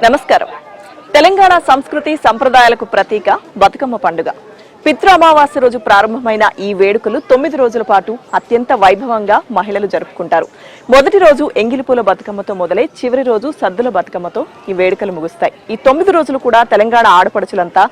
నమస్కారం. తెలంగాణ సంస్కృతి సంప్రదాయాలకు ప్రతీక బతుకమ్మ పండుగ. పితృ అమావాస్య రోజు ప్రారంభమైన ఈ వేడుకలు 9 రోజుల పాటు అత్యంత వైభవంగా మహిళలు జరుపుకుంటారు. మొదటి రోజు ఎంగిలిపూల బతుకమ్మతో మొదలై చివరి రోజు సద్దుల బతుకమ్మతో ఈ వేడుకలు ముగుస్తాయి. ఈ 9 రోజులు కూడా తెలంగాణ ఆడపడుచులంతా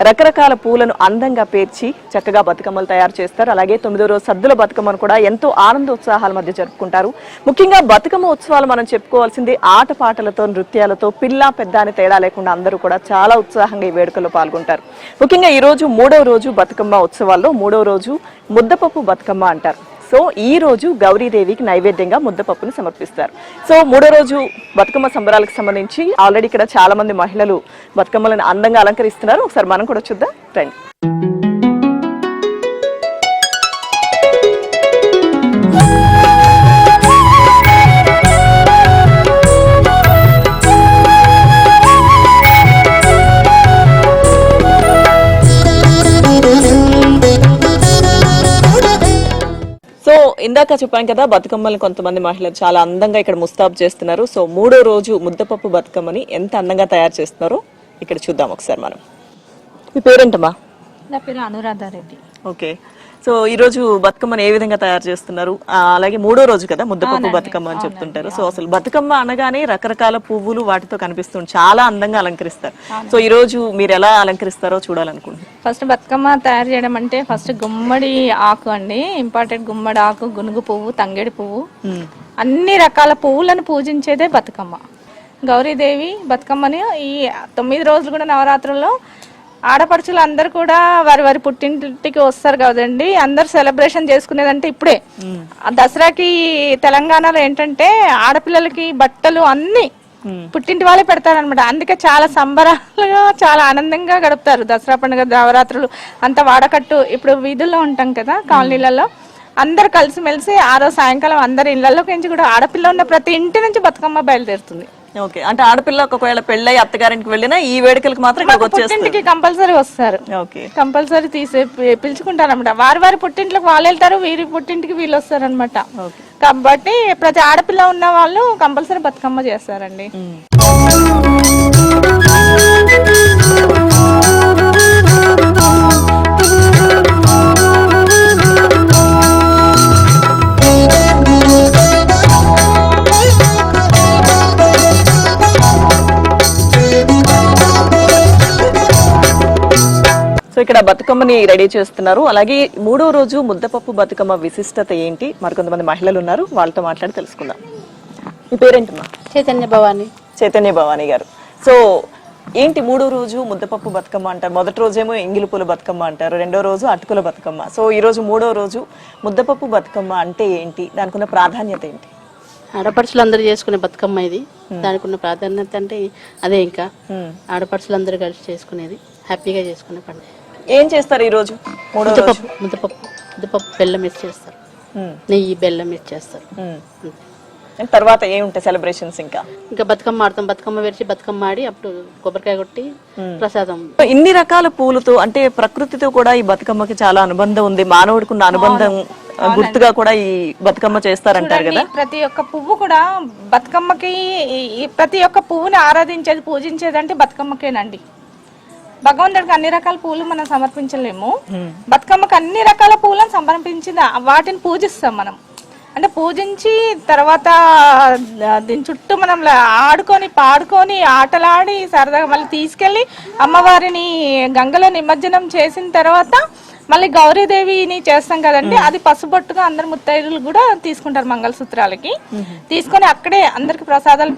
రకరకాల పూలను అందంగా పేర్చి చక్కగా బతుకమ్మలు తయారు చేస్తారు. అలాగే 9వ రోజు సద్దుల బతుకమ్మను కూడా ఎంతో ఆనందోత్సాహాల మధ్య జరుపుకుంటారు. ముఖ్యంగా బతుకమ్మ ఉత్సవాలు మనం చెప్పుకోవాల్సింది ఆటపాటలతో, నృత్యాలతో, పిల్ల పెద్ద అని తేడా లేకుండా అందరూ కూడా చాలా ఉత్సాహంగా ఈ వేడుకల్లో పాల్గొంటారు. ముఖ్యంగా ఈ రోజు 3వ రోజు బతుకమ్మ ఉత్సవాల్లో 3వ రోజు ముద్దపప్పు బతుకమ్మ అంటారు. సో ఈ రోజు గౌరీదేవికి నైవేద్యంగా ముద్దపప్పును సమర్పిస్తారు. సో 3వ రోజు బతుకమ్మ సంబరాలకు సంబంధించి ఆల్రెడీ ఇక్కడ చాలా మంది మహిళలు బతుకమ్మలను అందంగా అలంకరిస్తున్నారు. ఒకసారి మనం కూడా చూద్దాం రండి. సో ఇందాక చెప్పాం కదా, బతుకమ్మని కొంతమంది మహిళలు చాలా అందంగా ఇక్కడ ముస్తాబు చేస్తున్నారు. సో 3వ రోజు ముద్దపప్పు బతుకమ్మని ఎంత అందంగా తయారు చేస్తున్నారో ఇక్కడ చూద్దాం ఒకసారి మనం. మీ పేరేంటమ్మా? నా పేరు అనురాధారెడ్డి. ఓకే. సో ఈ రోజు బతుకమ్మని ఏ విధంగా తయారు చేస్తున్నారు? అలాగే 3వ రోజు కదా ముద్దపప్పు బతుకమ్మ అని చెప్తుంటారు. సో అసలు బతుకమ్మ అనగానే రకరకాల పువ్వులు వాటితో కనిపిస్తుంది, చాలా అందంగా అలంకరిస్తారు. సో ఈ రోజు మీరు ఎలా అలంకరిస్తారో చూడాలనుకుంటున్నాను. ఫస్ట్ బతుకమ్మ తయారు చేయడం అంటే ఫస్ట్ గుమ్మడి ఆకు అండి, ఇంపార్టెంట్. గుమ్మడి ఆకు, గునుగు పువ్వు, తంగేడి పువ్వు, అన్ని రకాల పువ్వులను పూజించేదే బతుకమ్మ. గౌరీదేవి బతుకమ్మని ఈ 9 రోజులు కూడా నవరాత్రుల్లో ఆడపడుచులు అందరు కూడా వారి వారి పుట్టింటికి వస్తారు కదండి. అందరు సెలబ్రేషన్ చేసుకునేదంటే ఇప్పుడే దసరాకి తెలంగాణలో ఏంటంటే ఆడపిల్లలకి బట్టలు అన్ని పుట్టింటి వాళ్ళే పెడతారనమాట. అందుకే చాలా సంబరాలుగా చాలా ఆనందంగా గడుపుతారు దసరా పండుగ, నవరాత్రులు అంతా వాడకట్టు. ఇప్పుడు వీధుల్లో ఉంటాం కదా కాలనీలలో, అందరు కలిసిమెలిసి ఆ రోజు సాయంకాలం అందరి ఇళ్లలోకి నుంచి కూడా ఆడపిల్ల ఉన్న ప్రతి ఇంటి నుంచి బతుకమ్మ బయలుదేరుతుంది. ఓకే. అంటే ఆడపిల్ల ఒకవేళ పెళ్ళై అత్తగారింటికి వెళ్ళినా ఈ వేడుకలకు మాత్రం పుట్టింటికి కంపల్సరీ వస్తారు. కంపల్సరీ పిలుచుకుంటారు అనమాట. వారి వారి పుట్టింట్లోకి వాళ్ళు వెళ్తారు, వీరి పుట్టింటికి వీళ్ళు వస్తారు అనమాట. కాబట్టి ప్రతి ఆడపిల్ల ఉన్న వాళ్ళు కంపల్సరీ బతుకమ్మ చేస్తారండి. ఇక్కడ బతుకమ్మని రెడీ చేస్తున్నారు. అలాగే 3వ రోజు ముద్దపప్పు బతుకమ్మ విశిష్టత ఏంటి, మరికొంతమంది మహిళలు ఉన్నారు, వాళ్ళతో మాట్లాడి తెలుసుకుందాం. మీ పేరేంటమ్మా? చైతన్య భవాని. చైతన్య భవాని గారు. సో ఏంటి 3వ రోజు ముద్దపప్పు బతుకమ్మ అంటారు, మొదటి రోజేమో ఎంగిలిపూల బతుకమ్మ అంటారు, 2వ రోజు అటుకుల బతుకమ్మ. సో ఈ రోజు 3వ రోజు ముద్దపప్పు బతుకమ్మ అంటే ఏంటి, దానికి ఉన్న ప్రాధాన్యత ఏంటి? ఆడపడుచులు అందరూ చేసుకునే బతుకమ్మ ఇది. దానికి ఉన్న ప్రాధాన్యత అంటే అదే, ఇంకా ఆడపడుచులు అందరూ కలిసి చేసుకునేది, హ్యాపీగా చేసుకునే పండుగ. ఏం చేస్తారు ఈ రోజు? ముద్దపప్పు బెల్లం వేసి చేస్తారు, నెయ్యి బెల్లం వేసి చేస్తారు. తర్వాత ఏముంటాయి సెలబ్రేషన్స్? ఇంకా బతుకమ్మ ఆడతాం, బతుకమ్మ వేసి బతుకమ్మ ఆడి అప్పుడు కొబ్బరికాయ కొట్టి ప్రసాదం. ఇన్ని రకాల పూలతో, అంటే ప్రకృతితో కూడా ఈ బతుకమ్మకి చాలా అనుబంధం ఉంది. మానవుడికి ఉన్న అనుబంధం గుర్తుగా కూడా ఈ బతుకమ్మ చేస్తారంటారు కదా. ప్రతి ఒక్క పువ్వు కూడా బతుకమ్మకి, ప్రతి ఒక్క పువ్వుని ఆరాధించేది, పూజించేది అంటే బతుకమ్మకేనండి. భగవంతుడికి అన్ని రకాల పూలు మనం సమర్పించలేము, బతుకమ్మకి అన్ని రకాల పూలను సమర్పించి వాటిని పూజిస్తాం మనం. అంటే పూజించి తర్వాత దీని చుట్టూ మనం ఆడుకొని పాడుకొని ఆటలాడి సరదాగా మళ్ళీ తీసుకెళ్లి అమ్మవారిని గంగలో నిమజ్జనం చేసిన తర్వాత మళ్ళీ గౌరీదేవిని చేస్తాం కదండి. అది పసుబొట్టుగా అందరు ముత్తైదులు కూడా తీసుకుంటారు మంగళసూత్రాలకి. తీసుకొని అక్కడే అందరికి ప్రసాదాలు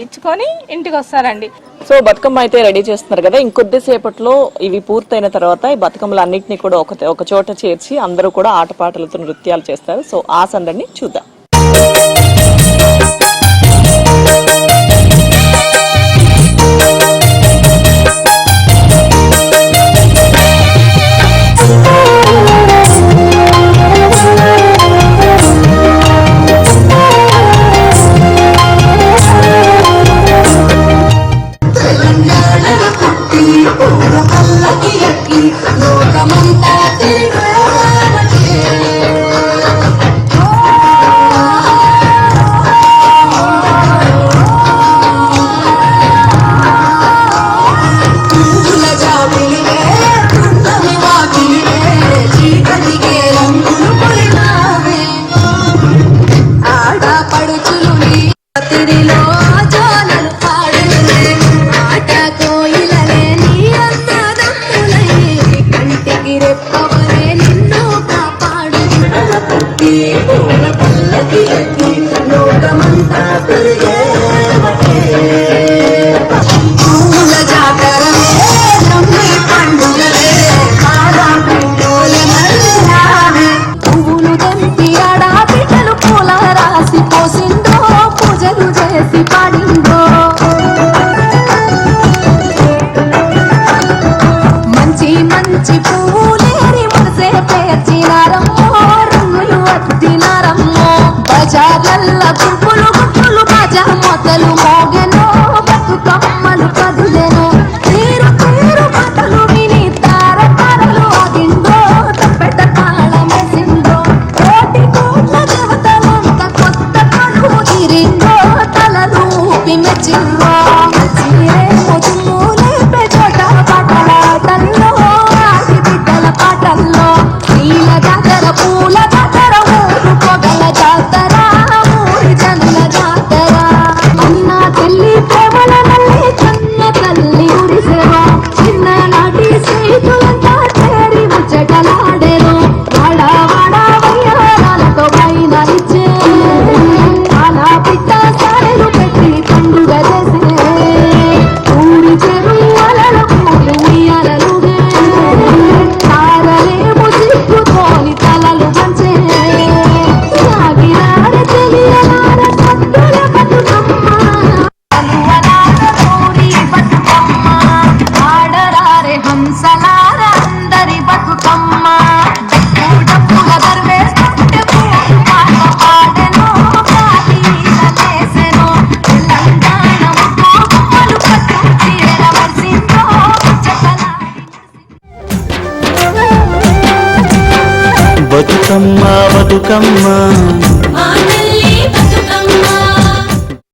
ఇచ్చుకొని ఇంటికి వస్తారండి. సో బతుకమ్మ అయితే రెడీ చేస్తున్నారు కదా, ఇంకొద్దిసేపట్లో ఇవి పూర్తయిన తర్వాత ఈ బతుకమ్మలు అన్నింటినీ కూడా ఒక చోట చేర్చి అందరూ కూడా ఆటపాటలతో నృత్యాలు చేస్తారు. సో ఆ సందడిని చూద్దాం. పూల జాతరలే నమ్మి పండుగలే కాదా పిండోల మల్లామే పువ్వులు తెంపి ఆడబిడ్డలు పూల రాసి పోసిందో పూజలు చేసి పాడిందో మంచి మంచి పువ్వులేరి మనసే పేర్చినారమ్మో రంగులు అద్దినారమ్మో బజార్లల్ల గుంపులు గుంపులు బాజా మొదలు మోగెనో బతుకమ్మలు కదిలెనో తీరు తీరు పాటలు విని తార తారలు ఆగిందో తప్పెట తాళమేసిందో కోటి కోట్ల దేవతలంత కొత్త కడుపు తిరిందో తలలు ఊపి మెచ్చిందో చీరే ముదుములే పెజోట పాటలాటల్లో ఆడి బిడ్డల పాటల్లో నీల జాతర పూల జాతర ఊరు పొగల జాతర ఊరి జనుల జాతర అన్న తల్లి ప్రేమల నల్లి కన్న తల్లి ఉరిసెరో చిన్ననాటి స్నేహితులంతా చేరి ముచ్చటలాడెను వాడ వాడ వయ్యారాలతో పైన ఇచ్చే అలా పిట్ట సారెలు పెట్టి పండుగ చేసే ఊరి చెరువులలో పూలు ఉయ్యాలలుగే తారలేము సిగ్గుతోని తలలు వంచే సాగిరార తెలియలార సద్దుల బతుకమ్మ అలువలార కోడి బతుకమ్మ ఆడరారే హంసలార అందరి బతుకమ్మ డప్పుల దర్వేస్తుంటే పూలు పాట పాడెను పాటీల చేసెను తెలంగాణ ముగ్గులు పట్టు చీర వర్సిందో బతుకమ్మ బతుకమ్మ